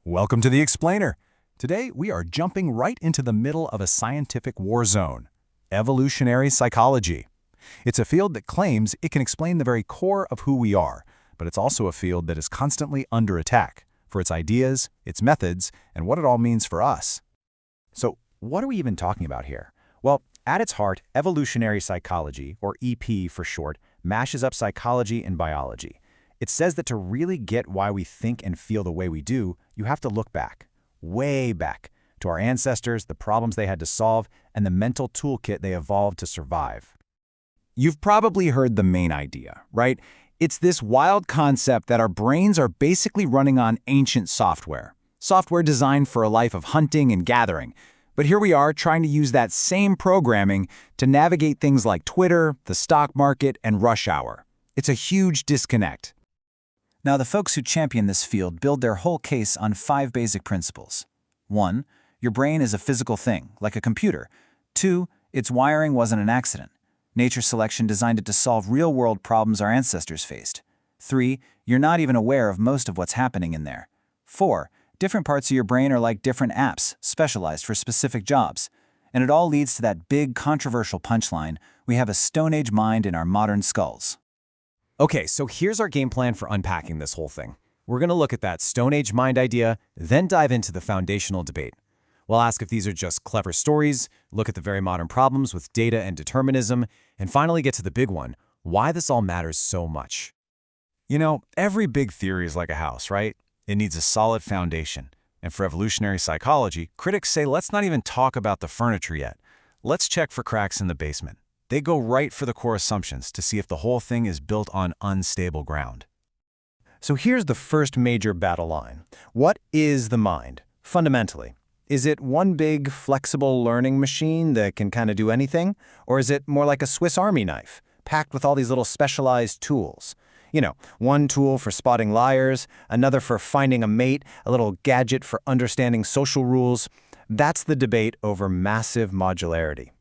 Welcome to the Explainer. Today, we are jumping right into the middle of a scientific war zone, evolutionary psychology. It's a field that claims it can explain the very core of who we are, but it's also a field that is constantly under attack for its ideas, its methods, and what it all means for us. So, what are we even talking about here? Well, at its heart, evolutionary psychology, or EP for short, mashes up psychology and biology. It says that to really get why we think and feel the way we do, you have to look back, way back, to our ancestors, the problems they had to solve, and the mental toolkit they evolved to survive. You've probably heard the main idea, right? It's this wild concept that our brains are basically running on ancient software designed for a life of hunting and gathering. But here we are trying to use that same programming to navigate things like Twitter, the stock market, and rush hour. It's a huge disconnect. Now, the folks who champion this field build their whole case on 5 basic principles. 1. Your brain is a physical thing, like a computer. 2. Its wiring wasn't an accident. Nature selection designed it to solve real-world problems our ancestors faced. 3. You're not even aware of most of what's happening in there. 4. Different parts of your brain are like different apps, specialized for specific jobs. And it all leads to that big, controversial punchline: we have a Stone Age mind in our modern skulls. Okay, so here's our game plan for unpacking this whole thing. We're going to look at that Stone Age mind idea, then dive into the foundational debate. We'll ask if these are just clever stories, look at the very modern problems with data and determinism, and finally get to the big one: why this all matters so much. You know, every big theory is like a house, right? It needs a solid foundation. And for evolutionary psychology, critics say let's not even talk about the furniture yet. Let's check for cracks in the basement. They go right for the core assumptions to see if the whole thing is built on unstable ground. So here's the first major battle line. What is the mind, fundamentally? Is it one big, flexible learning machine that can kind of do anything? Or is it more like a Swiss Army knife, packed with all these little specialized tools? You know, one tool for spotting liars, another for finding a mate, a little gadget for understanding social rules. That's the debate over massive modularity.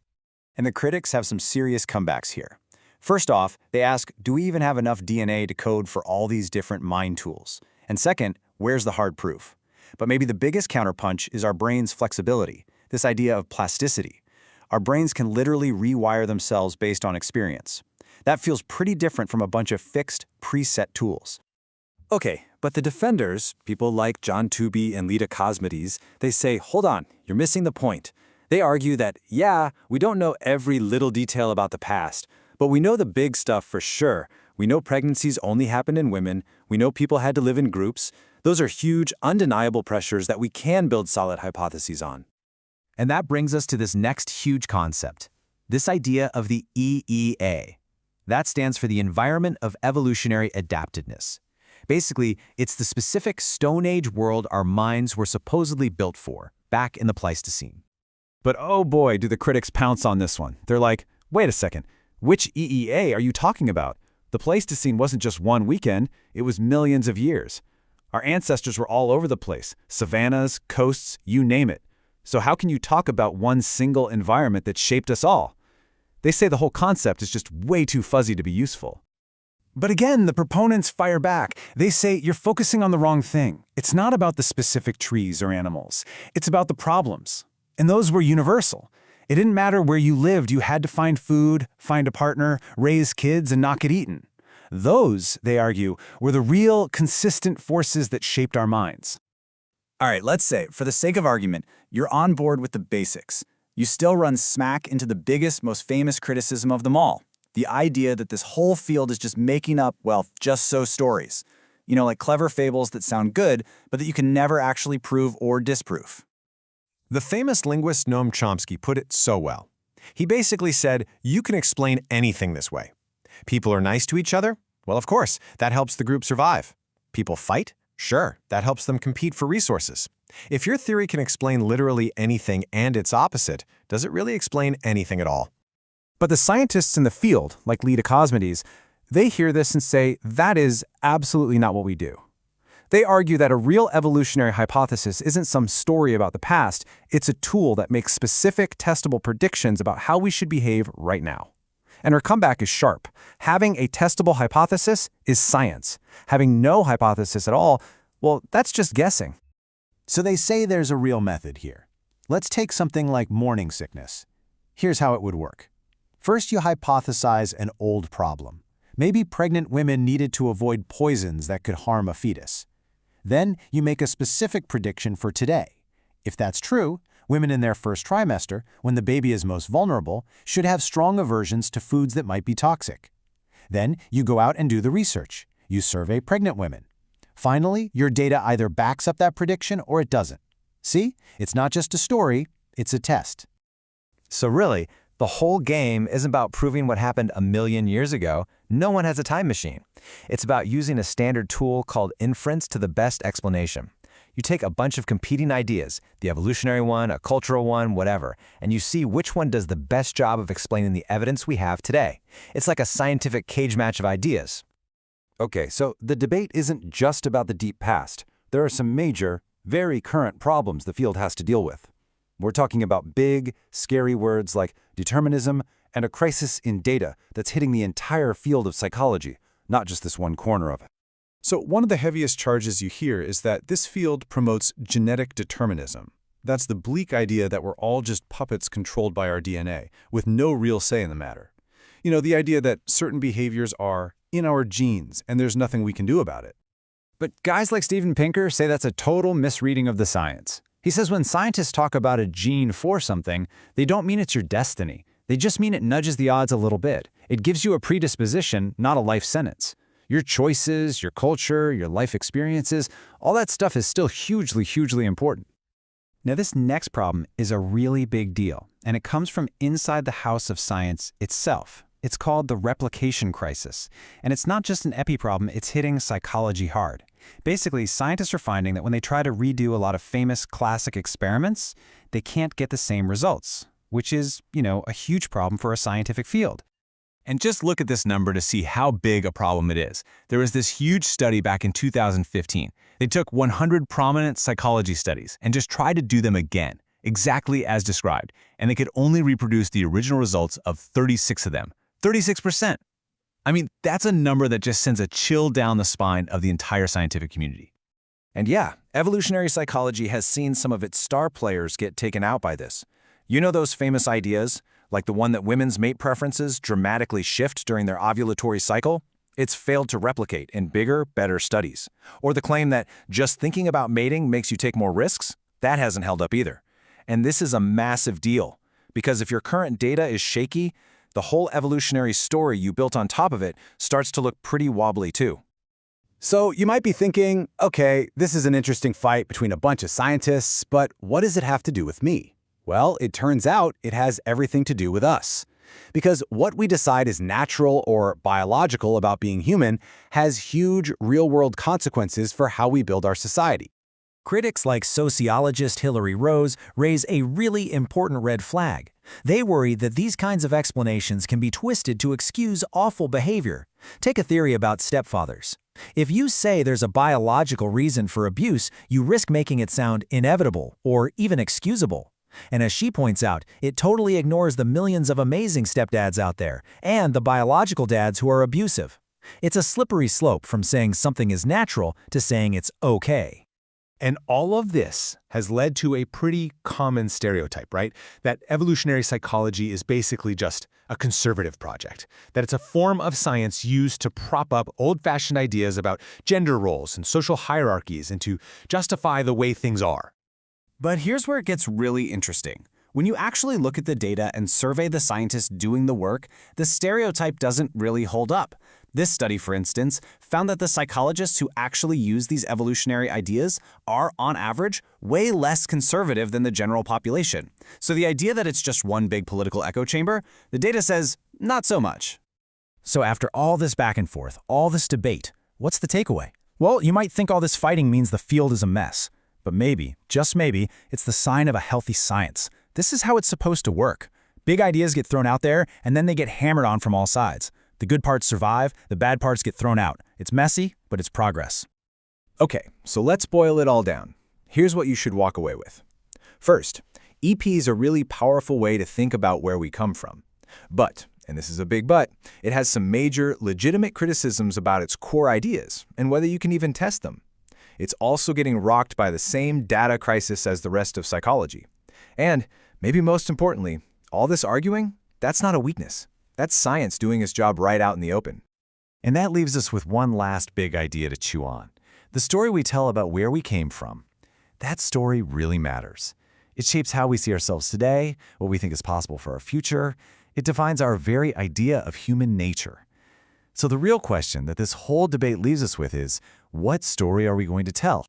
And the critics have some serious comebacks here. First off, they ask, do we even have enough DNA to code for all these different mind tools? And second, where's the hard proof? But maybe the biggest counterpunch is our brain's flexibility, this idea of plasticity. Our brains can literally rewire themselves based on experience. That feels pretty different from a bunch of fixed, preset tools. Okay, but the defenders, people like John Tooby and Lita Cosmides, they say, hold on, you're missing the point. They argue that, yeah, we don't know every little detail about the past, but we know the big stuff for sure. We know pregnancies only happened in women. We know people had to live in groups. Those are huge, undeniable pressures that we can build solid hypotheses on. And that brings us to this next huge concept, this idea of the EEA. That stands for the Environment of Evolutionary Adaptedness. Basically, it's the specific Stone Age world our minds were supposedly built for, back in the Pleistocene. But oh boy, do the critics pounce on this one. They're like, wait a second, which EEA are you talking about? The Pleistocene wasn't just one weekend, it was millions of years. Our ancestors were all over the place, savannas, coasts, you name it. So how can you talk about one single environment that shaped us all? They say the whole concept is just way too fuzzy to be useful. But again, the proponents fire back. They say you're focusing on the wrong thing. It's not about the specific trees or animals. It's about the problems. And those were universal. It didn't matter where you lived, you had to find food, find a partner, raise kids, and not get eaten. Those, they argue, were the real, consistent forces that shaped our minds. All right, let's say, for the sake of argument, you're on board with the basics. You still run smack into the biggest, most famous criticism of them all. The idea that this whole field is just making up, well, just so stories. You know, like clever fables that sound good, but that you can never actually prove or disprove. The famous linguist Noam Chomsky put it so well. He basically said, you can explain anything this way. People are nice to each other? Well, of course, that helps the group survive. People fight? Sure, that helps them compete for resources. If your theory can explain literally anything and its opposite, does it really explain anything at all? But the scientists in the field, like Lita Cosmides, they hear this and say, that is absolutely not what we do. They argue that a real evolutionary hypothesis isn't some story about the past, it's a tool that makes specific, testable predictions about how we should behave right now. And her comeback is sharp. Having a testable hypothesis is science. Having no hypothesis at all, well, that's just guessing. So they say there's a real method here. Let's take something like morning sickness. Here's how it would work. First, you hypothesize an old problem. Maybe pregnant women needed to avoid poisons that could harm a fetus. Then, you make a specific prediction for today. If that's true, women in their first trimester, when the baby is most vulnerable, should have strong aversions to foods that might be toxic. Then, you go out and do the research. You survey pregnant women. Finally, your data either backs up that prediction or it doesn't. See? It's not just a story, it's a test. So really, the whole game isn't about proving what happened a million years ago. No one has a time machine. It's about using a standard tool called inference to the best explanation. You take a bunch of competing ideas, the evolutionary one, a cultural one, whatever, and you see which one does the best job of explaining the evidence we have today. It's like a scientific cage match of ideas. Okay, so the debate isn't just about the deep past. There are some major, very current problems the field has to deal with. We're talking about big, scary words like determinism and a crisis in data that's hitting the entire field of psychology, not just this one corner of it. So one of the heaviest charges you hear is that this field promotes genetic determinism. That's the bleak idea that we're all just puppets controlled by our DNA, with no real say in the matter. You know, the idea that certain behaviors are in our genes and there's nothing we can do about it. But guys like Steven Pinker say that's a total misreading of the science. He says when scientists talk about a gene for something, they don't mean it's your destiny. They just mean it nudges the odds a little bit. It gives you a predisposition, not a life sentence. Your choices, your culture, your life experiences, all that stuff is still hugely, hugely important. Now, this next problem is a really big deal, and it comes from inside the house of science itself. It's called the replication crisis, and it's not just an epi problem, it's hitting psychology hard. Basically, scientists are finding that when they try to redo a lot of famous classic experiments, they can't get the same results, which is, a huge problem for a scientific field. And just look at this number to see how big a problem it is. There was this huge study back in 2015. They took 100 prominent psychology studies and just tried to do them again, exactly as described, and they could only reproduce the original results of 36 of them. 36%. I mean, that's a number that just sends a chill down the spine of the entire scientific community. And yeah, evolutionary psychology has seen some of its star players get taken out by this. You know those famous ideas, like the one that women's mate preferences dramatically shift during their ovulatory cycle? It's failed to replicate in bigger, better studies. Or the claim that just thinking about mating makes you take more risks? That hasn't held up either. And this is a massive deal, because if your current data is shaky, the whole evolutionary story you built on top of it starts to look pretty wobbly too. So you might be thinking, okay, this is an interesting fight between a bunch of scientists, but what does it have to do with me? Well, it turns out it has everything to do with us. Because what we decide is natural or biological about being human has huge real-world consequences for how we build our society. Critics like sociologist Hilary Rose raise a really important red flag. They worry that these kinds of explanations can be twisted to excuse awful behavior. Take a theory about stepfathers. If you say there's a biological reason for abuse, you risk making it sound inevitable or even excusable. And as she points out, it totally ignores the millions of amazing stepdads out there and the biological dads who are abusive. It's a slippery slope from saying something is natural to saying it's okay. And all of this has led to a pretty common stereotype, right? That evolutionary psychology is basically just a conservative project, that it's a form of science used to prop up old-fashioned ideas about gender roles and social hierarchies and to justify the way things are. But here's where it gets really interesting. When you actually look at the data and survey the scientists doing the work, the stereotype doesn't really hold up. This study, for instance, found that the psychologists who actually use these evolutionary ideas are, on average, way less conservative than the general population. So the idea that it's just one big political echo chamber, the data says not so much. So after all this back and forth, all this debate, what's the takeaway? Well, you might think all this fighting means the field is a mess. But maybe, just maybe, it's the sign of a healthy science. This is how it's supposed to work. Big ideas get thrown out there, and then they get hammered on from all sides. The good parts survive, the bad parts get thrown out. It's messy, but it's progress. Okay, so let's boil it all down. Here's what you should walk away with. First, EP is a really powerful way to think about where we come from. But, and this is a big but, it has some major, legitimate criticisms about its core ideas and whether you can even test them. it's also getting rocked by the same data crisis as the rest of psychology. And, maybe most importantly, all this arguing, that's not a weakness. That's science doing its job right out in the open. And that leaves us with one last big idea to chew on. The story we tell about where we came from. That story really matters. It shapes how we see ourselves today, what we think is possible for our future. It defines our very idea of human nature. So the real question that this whole debate leaves us with is, what story are we going to tell?